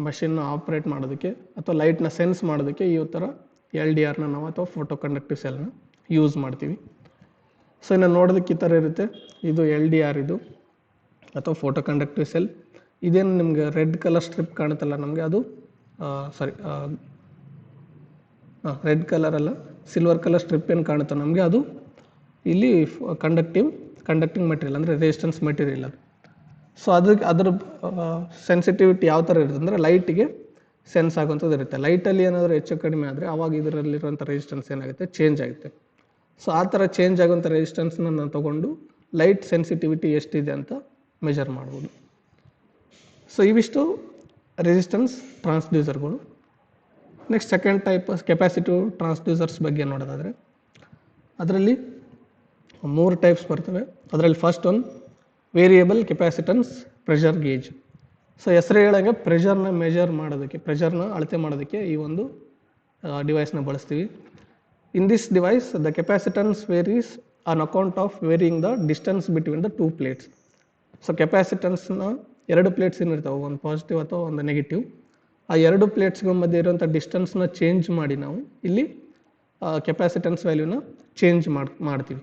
ಮಷಿನ್ನ ಆಪ್ರೇಟ್ ಮಾಡೋದಕ್ಕೆ ಅಥವಾ ಲೈಟ್ನ ಸೆನ್ಸ್ ಮಾಡೋದಕ್ಕೆ ಈ ಥರ LDRನ ನಾವು ಅಥವಾ ಫೋಟೋ ಕಂಡಕ್ಟಿವ್ ಸೆಲ್ನ ಯೂಸ್ ಮಾಡ್ತೀವಿ. ಸೊ ಇನ್ನು ನೋಡೋದಕ್ಕೆ ಈ ಥರ ಇರುತ್ತೆ. ಇದು LDR ಇದು ಅಥವಾ ಫೋಟೋ ಕಂಡಕ್ಟಿವ್ ಸೆಲ್. ಇದೇನು ನಿಮಗೆ ರೆಡ್ ಕಲರ್ ಸ್ಟ್ರಿಪ್ ಕಾಣುತ್ತಲ್ಲ ನಮಗೆ, ಅದು ರೆಡ್ ಕಲರ್ ಅಲ್ಲ, ಸಿಲ್ವರ್ ಕಲರ್ ಸ್ಟ್ರಿಪ್ ಏನು ಕಾಣುತ್ತೆ ನಮಗೆ, ಅದು ಇಲ್ಲಿ ಕಂಡಕ್ಟಿಂಗ್ ಮೆಟೀರಿಯಲ್ ಅಂದರೆ ರೆಸಿಸ್ಟೆನ್ಸ್ ಮೆಟೀರಿಯಲ್ ಅದು. ಸೊ ಅದ್ರ ಸೆನ್ಸಿಟಿವಿಟಿ ಯಾವ ಥರ ಇರುತ್ತೆ ಅಂದರೆ ಲೈಟಿಗೆ ಸೆನ್ಸ್ ಆಗುವಂಥದ್ದು ಇರುತ್ತೆ. ಲೈಟಲ್ಲಿ ಏನಾದರೂ ಹೆಚ್ಚು ಕಡಿಮೆ ಆದರೆ ಆವಾಗ ಇದರಲ್ಲಿರುವಂಥ ರೆಸಿಸ್ಟೆನ್ಸ್ ಏನಾಗುತ್ತೆ ಚೇಂಜ್ ಆಗುತ್ತೆ. ಸೊ ಆ ಥರ ಚೇಂಜ್ ಆಗುವಂಥ ರೆಸಿಸ್ಟೆನ್ಸ್ನ ನಾವು ತೊಗೊಂಡು ಲೈಟ್ ಸೆನ್ಸಿಟಿವಿಟಿ ಎಷ್ಟಿದೆ ಅಂತ ಮೆಜರ್ ಮಾಡ್ಬೋದು. ಸೊ ಇವಿಷ್ಟು ರೆಸಿಸ್ಟೆನ್ಸ್ ಟ್ರಾನ್ಸ್ಡ್ಯೂಸರ್ಗಳು. Next second type capacitive transducers ಬಗ್ಗೆ ನೋಡೋದಾದರೆ ಅದರಲ್ಲಿ 3 ಟೈಪ್ಸ್ ಬರ್ತವೆ. ಅದರಲ್ಲಿ ಫಸ್ಟ್ ಒಂದು variable capacitance pressure gauge. So ಹೆಸರು ಹೇಳಂಗೆ ಪ್ರೆಷರ್ನ ಮೆಜರ್ ಮಾಡೋದಕ್ಕೆ, ಪ್ರೆಷರ್ನ ಅಳತೆ ಮಾಡೋದಕ್ಕೆ ಈ ಒಂದು ಡಿವೈಸ್ನ ಬಳಸ್ತೀವಿ. In this device the capacitance varies on account of varying the distance between the 2 plates. So ಕೆಪಾಸಿಟನ್ಸ್ನ 2 ಪ್ಲೇಟ್ಸ್ ಏನಿರ್ತಾವೆ, ಒಂದು ಪಾಸಿಟಿವ್ ಅಥವಾ ಒಂದು ನೆಗೆಟಿವ್. ಆ 2 ಪ್ಲೇಟ್ಸ್ಗಳ ಮಧ್ಯೆ ಇರುವಂಥ ಡಿಸ್ಟೆನ್ಸ್ನ ಚೇಂಜ್ ಮಾಡಿ ನಾವು ಇಲ್ಲಿ ಕೆಪಾಸಿಟನ್ಸ್ ವ್ಯಾಲ್ಯೂನ ಚೇಂಜ್ ಮಾಡ್ತೀವಿ.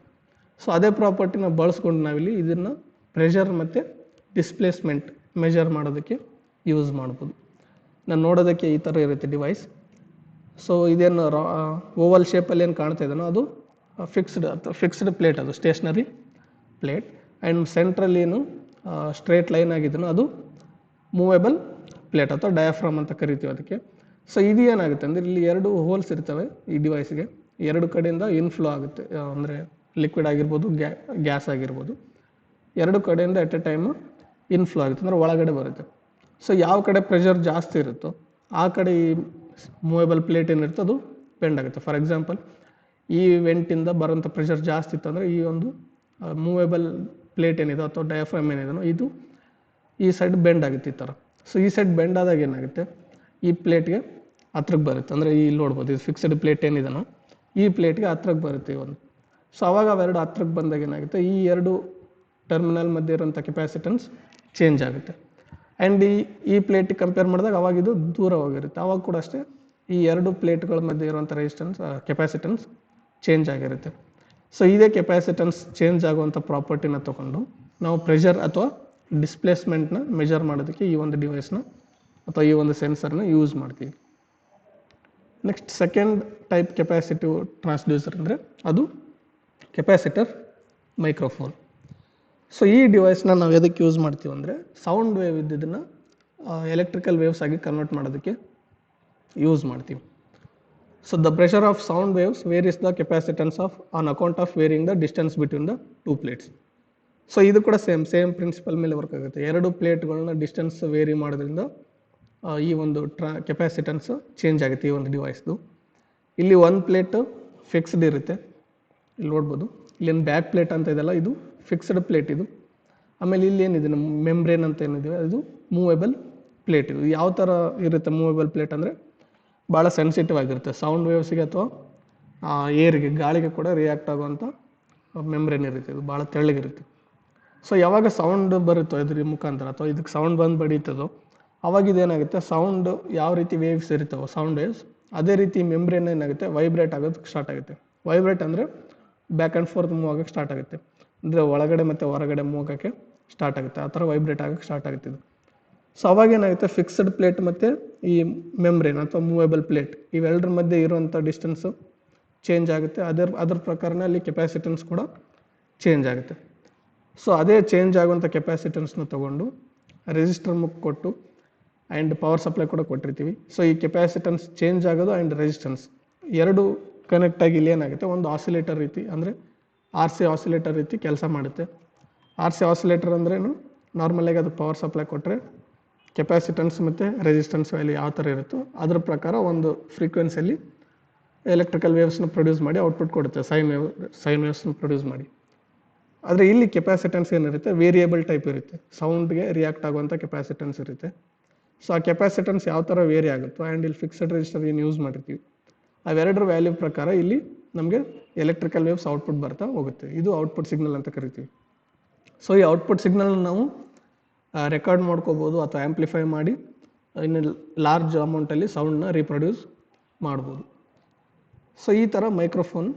ಸೊ ಅದೇ ಪ್ರಾಪರ್ಟಿನ ಬಳಸ್ಕೊಂಡು ನಾವಿಲ್ಲಿ ಇದನ್ನು ಪ್ರೆಷರ್ ಮತ್ತು ಡಿಸ್ಪ್ಲೇಸ್ಮೆಂಟ್ ಮೆಜರ್ ಮಾಡೋದಕ್ಕೆ ಯೂಸ್ ಮಾಡ್ಬೋದು. ನಾನು ನೋಡೋದಕ್ಕೆ ಈ ಥರ ಇರುತ್ತೆ ಡಿವೈಸ್. ಸೊ ಇದೇನು ಓವಲ್ ಶೇಪಲ್ಲಿ ಏನು ಕಾಣ್ತಾ ಇದೆಯೋ ಅದು ಫಿಕ್ಸ್ಡ್ ಪ್ಲೇಟ್, ಅದು ಸ್ಟೇಷ್ನರಿ ಪ್ಲೇಟ್. ಆ್ಯಂಡ್ ಸೆಂಟ್ರಲ್ಲಿ ಏನು ಸ್ಟ್ರೇಟ್ ಲೈನ್ ಆಗಿದೆಯೋ ಅದು ಮೂವೇಬಲ್ ಪ್ಲೇಟ್ ಅಥವಾ ಡಯಾಫ್ರಾಮ್ ಅಂತ ಕರಿತೀವಿ ಅದಕ್ಕೆ. ಸೊ ಇದು ಏನಾಗುತ್ತೆ ಅಂದರೆ ಇಲ್ಲಿ 2 ಹೋಲ್ಸ್ ಇರ್ತವೆ ಈ ಡಿವೈಸ್ಗೆ. 2 ಕಡೆಯಿಂದ ಇನ್ಫ್ಲೋ ಆಗುತ್ತೆ, ಅಂದರೆ ಲಿಕ್ವಿಡ್ ಆಗಿರ್ಬೋದು, ಗ್ಯಾಸ್ ಆಗಿರ್ಬೋದು. 2 ಕಡೆಯಿಂದ ಎಟ್ ಎ ಟೈಮು ಇನ್ಫ್ಲೋ ಆಗುತ್ತೆ, ಅಂದರೆ ಒಳಗಡೆ ಬರುತ್ತೆ. ಸೊ ಯಾವ ಕಡೆ ಪ್ರೆಷರ್ ಜಾಸ್ತಿ ಇರುತ್ತೋ ಆ ಕಡೆ ಈ ಮೂವೇಬಲ್ ಪ್ಲೇಟ್ ಏನಿರುತ್ತೆ ಅದು ಬೆಂಡ್ ಆಗುತ್ತೆ. ಫಾರ್ ಎಕ್ಸಾಂಪಲ್ ಈ ವೆಂಟಿಂದ ಬರೋಂಥ ಪ್ರೆಷರ್ ಜಾಸ್ತಿ ಇತ್ತು ಅಂದರೆ ಈ ಒಂದು ಮೂವೇಬಲ್ ಪ್ಲೇಟ್ ಏನಿದೆ ಅಥವಾ ಡಯಾಫ್ರಾಮ್ ಏನಿದೆಯೋ ಇದು ಈ ಸೈಡ್ ಬೆಂಡ್ ಆಗುತ್ತೆ ಈ ಥರ. ಸೊ ಈ ಸೈಡ್ ಬೆಂಡ್ ಆದಾಗ ಏನಾಗುತ್ತೆ, ಈ ಪ್ಲೇಟ್ಗೆ ಹತ್ರಕ್ಕೆ ಬರುತ್ತೆ. ಅಂದರೆ ಇಲ್ಲಿ ನೋಡ್ಬೋದು, ಇದು ಫಿಕ್ಸ್ಡ್ ಪ್ಲೇಟ್ ಏನಿದೆಯೋ ಈ ಪ್ಲೇಟ್ಗೆ ಹತ್ರಕ್ಕೆ ಬರುತ್ತೆ ಒಂದು. ಸೊ ಅವಾಗ ಅವೆರಡು ಹತ್ರಕ್ಕೆ ಬಂದಾಗ ಏನಾಗುತ್ತೆ, ಈ 2 ಟರ್ಮಿನಲ್ ಮಧ್ಯೆ ಇರೋಂಥ ಕೆಪಾಸಿಟನ್ಸ್ ಚೇಂಜ್ ಆಗುತ್ತೆ. ಆ್ಯಂಡ್ ಈ ಪ್ಲೇಟಿಗೆ ಕಂಪೇರ್ ಮಾಡಿದಾಗ ಅವಾಗ ಇದು ದೂರ ಹೋಗಿರುತ್ತೆ. ಅವಾಗ ಕೂಡ ಅಷ್ಟೇ ಈ 2 ಪ್ಲೇಟ್ಗಳ ಮಧ್ಯೆ ಇರುವಂಥ ರೆಸಿಸ್ಟೆನ್ಸ್ ಕೆಪಾಸಿಟನ್ಸ್ ಚೇಂಜ್ ಆಗಿರುತ್ತೆ. ಸೊ ಇದೇ ಕೆಪಾಸಿಟನ್ಸ್ ಚೇಂಜ್ ಆಗುವಂಥ ಪ್ರಾಪರ್ಟಿನ ತೊಗೊಂಡು ನಾವು ಪ್ರೆಷರ್ ಅಥವಾ ಡಿಸ್ಪ್ಲೇಸ್ಮೆಂಟ್ನ ಮೆಜರ್ ಮಾಡೋದಕ್ಕೆ ಈ ಒಂದು ಡಿವೈಸ್ನ ಅಥವಾ ಈ ಒಂದು ಸೆನ್ಸರ್ನ ಯೂಸ್ ಮಾಡ್ತೀವಿ. Next second type capacitive transducer ಅಂದರೆ ಅದು ಕೆಪಾಸಿಟರ್ ಮೈಕ್ರೋಫೋನ್. ಸೊ ಈ ಡಿವೈಸ್ನ ನಾವು ಎದಕ್ಕೆ ಯೂಸ್ ಮಾಡ್ತೀವಿ ಅಂದರೆ ಸೌಂಡ್ ವೇವ್ ಇದ್ದಿದ್ದನ್ನು ಎಲೆಕ್ಟ್ರಿಕಲ್ ವೇವ್ಸ್ ಆಗಿ ಕನ್ವರ್ಟ್ ಮಾಡೋದಕ್ಕೆ ಯೂಸ್ ಮಾಡ್ತೀವಿ. So the pressure of sound waves varies the capacitance of on account of varying the distance between the two plates. So ಇದು ಕೂಡ ಸೇಮ್ ಪ್ರಿನ್ಸಿಪಲ್ ಮೇಲೆ ವರ್ಕ್ ಆಗುತ್ತೆ. ಎರಡು ಪ್ಲೇಟ್ಗಳನ್ನ ಡಿಸ್ಟೆನ್ಸ್ ವೇರಿ ಮಾಡೋದ್ರಿಂದ ಈ ಒಂದು ಕೆಪಾಸಿಟನ್ಸ್ ಚೇಂಜ್ ಆಗುತ್ತೆ ಈ ಒಂದು ಡಿವೈಸ್ದು. ಇಲ್ಲಿ ಒಂದು ಪ್ಲೇಟ್ ಫಿಕ್ಸ್ಡ್ ಇರುತ್ತೆ, ಇಲ್ಲಿ ನೋಡ್ಬೋದು. ಇಲ್ಲೇನು ಬ್ಯಾಕ್ ಪ್ಲೇಟ್ ಅಂತ ಇದೆಲ್ಲ ಇದು ಫಿಕ್ಸ್ಡ್ ಪ್ಲೇಟ್ ಇದು. ಆಮೇಲೆ ಇಲ್ಲಿ ಏನಿದೆ ನಮ್ಮ ಮೆಂಬ್ರೇನ್ ಅಂತ ಏನಿದೆ ಅದು ಮೂವೇಬಲ್ ಪ್ಲೇಟ್. ಇದು ಯಾವ ಥರ ಇರುತ್ತೆ ಮೂವೇಬಲ್ ಪ್ಲೇಟ್ ಅಂದರೆ ಭಾಳ ಸೆನ್ಸಿಟಿವ್ ಆಗಿರುತ್ತೆ ಸೌಂಡ್ ವೇವ್ಸಿಗೆ ಅಥವಾ ಏರ್ಗೆ ಗಾಳಿಗೆ ಕೂಡ ರಿಯಾಕ್ಟ್ ಆಗುವಂಥ ಮೆಂಬ್ರೇನ್ ಇರುತ್ತೆ. ಇದು ಭಾಳ ತೆಳ್ಳಗಿರುತ್ತೆ. ಸೊ ಯಾವಾಗ ಸೌಂಡ್ ಬರುತ್ತೋ ಇದ್ರ ಮುಖಾಂತರ ಅಥವಾ ಇದಕ್ಕೆ ಸೌಂಡ್ ಬಂದು ಬಡೀತದೋ ಅವಾಗ ಇದೇನಾಗುತ್ತೆ, ಸೌಂಡ್ ಯಾವ ರೀತಿ ವೇವ್ಸ್ ಇರ್ತಾವೋ ಸೌಂಡ್ ವೇವ್ಸ್ ಅದೇ ರೀತಿ ಮೆಂಬ್ರೇನ್ ಏನಾಗುತ್ತೆ ವೈಬ್ರೇಟ್ ಆಗೋದಕ್ಕೆ ಸ್ಟಾರ್ಟ್ ಆಗುತ್ತೆ. ವೈಬ್ರೇಟ್ ಅಂದರೆ ಬ್ಯಾಕ್ ಆ್ಯಂಡ್ ಫೋರ್ತ್ ಮೂವ್ ಆಗೋಕ್ಕೆ ಸ್ಟಾರ್ಟ್ ಆಗುತ್ತೆ, ಅಂದರೆ ಒಳಗಡೆ ಮತ್ತು ಹೊರಗಡೆ ಮೂವ್ ಆಗೋಕ್ಕೆ ಸ್ಟಾರ್ಟ್ ಆಗುತ್ತೆ. ಆ ಥರ ವೈಬ್ರೇಟ್ ಆಗೋಕ್ಕೆ ಸ್ಟಾರ್ಟ್ ಆಗುತ್ತೆ ಇದು. ಸೊ ಅವಾಗ ಏನಾಗುತ್ತೆ ಫಿಕ್ಸ್ಡ್ ಪ್ಲೇಟ್ ಮತ್ತು ಈ ಮೆಂಬ್ರೇನ್ ಅಥವಾ ಮೂವೇಬಲ್ ಪ್ಲೇಟ್ ಇವೆರಡರ ಮಧ್ಯೆ ಇರುವಂಥ ಡಿಸ್ಟೆನ್ಸು ಚೇಂಜ್ ಆಗುತ್ತೆ. ಅದ್ರ ಪ್ರಕಾರನೇ ಅಲ್ಲಿ ಕೆಪಾಸಿಟನ್ಸ್ ಕೂಡ ಚೇಂಜ್ ಆಗುತ್ತೆ. ಸೊ ಅದೇ ಚೇಂಜ್ ಆಗುವಂಥ ಕೆಪಾಸಿಟನ್ಸ್ನ ತೊಗೊಂಡು ರೆಸಿಸ್ಟರ್ ಮುಖ ಕೊಟ್ಟು ಆ್ಯಂಡ್ ಪವರ್ ಸಪ್ಲೈ ಕೂಡ ಕೊಟ್ಟಿರ್ತೀವಿ. ಸೊ ಈ ಕೆಪಾಸಿಟನ್ಸ್ ಚೇಂಜ್ ಆಗೋದು ಆ್ಯಂಡ್ ರೆಸಿಸ್ಟೆನ್ಸ್ ಎರಡು ಕನೆಕ್ಟ್ ಆಗಿ ಇಲ್ಲಿ ಏನಾಗುತ್ತೆ ಒಂದು ಆಸಿಲೇಟರ್ ರೀತಿ ಅಂದರೆ RC ಆಸಿಲೇಟರ್ ರೀತಿ ಕೆಲಸ ಮಾಡುತ್ತೆ. RC ಆಸಿಲೇಟರ್ ಅಂದ್ರೇನು, ನಾರ್ಮಲಾಗಿ ಅದು ಪವರ್ ಸಪ್ಲೈ ಕೊಟ್ಟರೆ ಕೆಪಾಸಿಟನ್ಸ್ ಮತ್ತು ರೆಸಿಸ್ಟೆನ್ಸ್ ವ್ಯಾಲ್ಯೂ ಯಾವ ಥರ ಇರುತ್ತೋ ಅದ್ರ ಪ್ರಕಾರ ಒಂದು ಫ್ರೀಕ್ವೆನ್ಸಿಯಲ್ಲಿ ಎಲೆಕ್ಟ್ರಿಕಲ್ ವೇವ್ಸ್ನ ಪ್ರೊಡ್ಯೂಸ್ ಮಾಡಿ ಔಟ್ಪುಟ್ ಕೊಡುತ್ತೆ, ಸೈನ್ ವೇವ್ಸ್ನ ಪ್ರೊಡ್ಯೂಸ್ ಮಾಡಿ. ಆದರೆ ಇಲ್ಲಿ ಕೆಪಾಸಿಟನ್ಸ್ ಏನಿರುತ್ತೆ ವೇರಿಯೇಬಲ್ ಟೈಪ್ ಇರುತ್ತೆ, ಸೌಂಡ್ಗೆ ರಿಯಾಕ್ಟ್ ಆಗುವಂಥ ಕೆಪಾಸಿಟನ್ಸ್ ಇರುತ್ತೆ. ಸೊ ಆ ಕೆಪಾಸಿಟನ್ಸ್ ಯಾವ ಥರ ವೇರಿ ಆಗುತ್ತೋ ಆ್ಯಂಡ್ ಇಲ್ಲಿ ಫಿಕ್ಸಡ್ ರೆಜಿಸ್ಟರ್ ಏನು ಯೂಸ್ ಮಾಡಿರ್ತೀವಿ ಅವೆರಡರ ವ್ಯಾಲ್ಯೂ ಪ್ರಕಾರ ಇಲ್ಲಿ ನಮಗೆ ಎಲೆಕ್ಟ್ರಿಕಲ್ ವೇವ್ಸ್ ಔಟ್ಪುಟ್ ಬರ್ತಾ ಹೋಗುತ್ತೆ. ಇದು ಔಟ್ಪುಟ್ ಸಿಗ್ನಲ್ ಅಂತ ಕರಿತೀವಿ. ಸೊ ಈ ಔಟ್ಪುಟ್ ಸಿಗ್ನಲ್ನ ನಾವು ರೆಕಾರ್ಡ್ ಮಾಡ್ಕೋಬೋದು ಅಥವಾ ಆ್ಯಂಪ್ಲಿಫೈ ಮಾಡಿ ಇನ್ನು ಲಾರ್ಜ್ ಅಮೌಂಟಲ್ಲಿ ಸೌಂಡ್ನ ರೀಪ್ರೊಡ್ಯೂಸ್ ಮಾಡ್ಬೋದು. ಸೊ ಈ ಥರ ಮೈಕ್ರೋಫೋನ್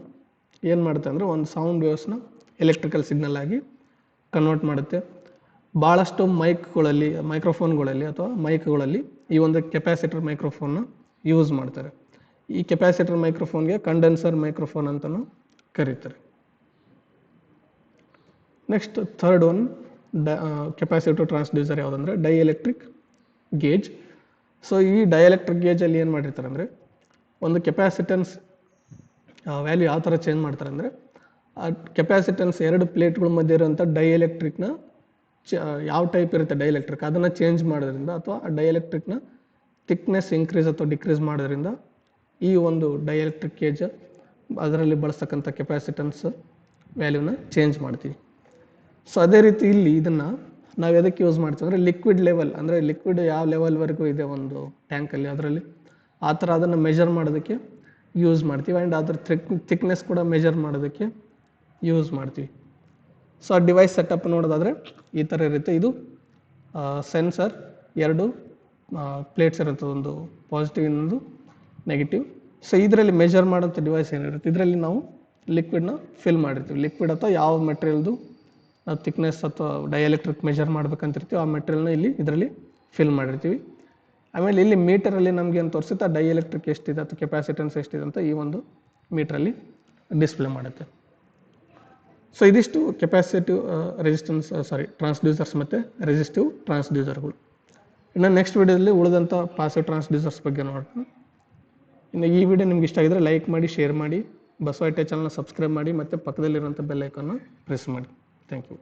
ಏನು ಮಾಡುತ್ತೆ ಅಂದರೆ ಒಂದು ಸೌಂಡ್ ವೇವ್ಸ್ನ ಎಲೆಕ್ಟ್ರಿಕಲ್ ಸಿಗ್ನಲ್ ಆಗಿ ಕನ್ವರ್ಟ್ ಮಾಡುತ್ತೆ. ಭಾಳಷ್ಟು ಮೈಕ್ರೋಫೋನ್ಗಳಲ್ಲಿ ಅಥವಾ ಮೈಕ್ಗಳಲ್ಲಿ ಈ ಒಂದು ಕೆಪಾಸಿಟರ್ ಮೈಕ್ರೋಫೋನ್ನ ಯೂಸ್ ಮಾಡ್ತಾರೆ. ಈ ಕೆಪಾಸಿಟರ್ ಮೈಕ್ರೋಫೋನ್ಗೆ ಕಂಡೆನ್ಸರ್ ಮೈಕ್ರೋಫೋನ್ ಅಂತಲೂ ಕರೀತಾರೆ. Next third one capacitor transducer ಯಾವುದಂದ್ರೆ ಡೈಎಲೆಕ್ಟ್ರಿಕ್ ಗೇಜ್. ಸೊ ಈ ಡೈಎಲೆಕ್ಟ್ರಿಕ್ ಗೇಜಲ್ಲಿ ಏನು ಮಾಡಿರ್ತಾರೆ ಅಂದರೆ ಒಂದು ಕೆಪಾಸಿಟನ್ಸ್ ವ್ಯಾಲ್ಯೂ ಯಾವ ಥರ ಚೇಂಜ್ ಮಾಡ್ತಾರೆ ಅಂದರೆ ಕೆಪಾಸಿಟನ್ಸ್ ಎರಡು ಪ್ಲೇಟ್ಗಳ ಮಧ್ಯೆ ಇರುವಂಥ ಡೈಎಲೆಕ್ಟ್ರಿಕ್ನ ಯಾವ ಟೈಪ್ ಇರುತ್ತೆ ಡೈಎಲೆಕ್ಟ್ರಿಕ್ ಅದನ್ನು ಚೇಂಜ್ ಮಾಡೋದ್ರಿಂದ ಅಥವಾ ಆ ಡೈಎಲೆಕ್ಟ್ರಿಕ್ನ ಥಿಕ್ನೆಸ್ ಇನ್ಕ್ರೀಸ್ ಅಥವಾ ಡಿಕ್ರೀಸ್ ಮಾಡೋದ್ರಿಂದ ಈ ಒಂದು ಡೈಎಲೆಕ್ಟ್ರಿಕ್ ಗೇಜ್ ಅದರಲ್ಲಿ ಬಳಸ್ತಕ್ಕಂಥ ಕೆಪಾಸಿಟನ್ಸ್ ವ್ಯಾಲ್ಯೂನ ಚೇಂಜ್ ಮಾಡ್ತೀವಿ. ಸೊ ಅದೇ ರೀತಿ ಇಲ್ಲಿ ಇದನ್ನು ನಾವು ಎದಕ್ಕೆ ಯೂಸ್ ಮಾಡ್ತೀವಿ ಅಂದರೆ ಲಿಕ್ವಿಡ್ ಲೆವೆಲ್, ಅಂದರೆ ಲಿಕ್ವಿಡ್ ಯಾವ ಲೆವೆಲ್ವರೆಗೂ ಇದೆ ಒಂದು ಟ್ಯಾಂಕಲ್ಲಿ ಅದರಲ್ಲಿ ಆ ಥರ ಅದನ್ನು ಮೆಜರ್ ಮಾಡೋದಕ್ಕೆ ಯೂಸ್ ಮಾಡ್ತೀವಿ. ಆ್ಯಂಡ್ ಅದ್ರ ಥಿಕ್ನೆಸ್ ಕೂಡ ಮೆಜರ್ ಮಾಡೋದಕ್ಕೆ ಯೂಸ್ ಮಾಡ್ತೀವಿ. ಸೊ ಆ ಡಿವೈಸ್ ಸೆಟಪ್ ನೋಡೋದಾದರೆ ಈ ಥರ ಇರುತ್ತೆ. ಇದು ಸೆನ್ಸರ್, ಎರಡು ಪ್ಲೇಟ್ಸ್ ಇರುತ್ತೆ, ಒಂದು ಪಾಸಿಟಿವ್ ಇನ್ನೊಂದು ನೆಗೆಟಿವ್. ಸೊ ಇದರಲ್ಲಿ ಮೆಜರ್ ಮಾಡೋಂಥ ಡಿವೈಸ್ ಏನಿರುತ್ತೆ ಇದರಲ್ಲಿ ನಾವು ಲಿಕ್ವಿಡ್ನ ಫಿಲ್ ಮಾಡಿರ್ತೀವಿ. ಲಿಕ್ವಿಡ್ ಅಥವಾ ಯಾವ ಮೆಟೀರಿಯಲ್ದು ನಾವು ಥಿಕ್ನೆಸ್ ಅಥವಾ ಡೈಎಲೆಕ್ಟ್ರಿಕ್ ಮೆಜರ್ ಮಾಡ್ಬೇಕಂತಿರ್ತೀವಿ ಆ ಮೆಟೀರಿಯಲ್ನ ಇಲ್ಲಿ ಇದರಲ್ಲಿ ಫಿಲ್ ಮಾಡಿರ್ತೀವಿ. ಆಮೇಲೆ ಇಲ್ಲಿ ಮೀಟರಲ್ಲಿ ನಮಗೆ ಏನು ತೋರಿಸುತ್ತೆ ಆ ಡೈಎಲೆಕ್ಟ್ರಿಕ್ ಎಷ್ಟಿದೆ ಅಥವಾ ಕೆಪಾಸಿಟನ್ಸ್ ಎಷ್ಟಿದೆ ಅಂತ ಈ ಒಂದು ಮೀಟ್ರಲ್ಲಿ ಡಿಸ್ಪ್ಲೇ ಮಾಡುತ್ತೆ. ಸೊ ಇದಿಷ್ಟು ಕೆಪಾಸಿಟಿವ್ ಟ್ರಾನ್ಸ್ಡ್ಯೂಸರ್ಸ್ ಮತ್ತು ರೆಸಿಸ್ಟಿವ್ ಟ್ರಾನ್ಸ್ಡ್ಯೂಸರ್ಗಳು. ಇನ್ನು ನೆಕ್ಸ್ಟ್ ವಿಡಿಯೋದಲ್ಲಿ ಉಳಿದಂಥ ಪಾಸಿವ್ ಟ್ರಾನ್ಸ್ಡ್ಯೂಸರ್ಸ್ ಬಗ್ಗೆ ನೋಡೋಣ. ಇನ್ನು ಈ ವಿಡಿಯೋ ನಿಮ್ಗೆ ಇಷ್ಟ ಆಗಿದ್ರೆ ಲೈಕ್ ಮಾಡಿ, ಶೇರ್ ಮಾಡಿ, ಬಸವ ಟೆಕ್ ಚಾನಲ್ನ ಸಬ್ಸ್ಕ್ರೈಬ್ ಮಾಡಿ ಮತ್ತು ಪಕ್ಕದಲ್ಲಿರುವಂಥ ಬೆಲ್ ಐಕಾನ್ನ ಪ್ರೆಸ್ ಮಾಡಿ. Thank you.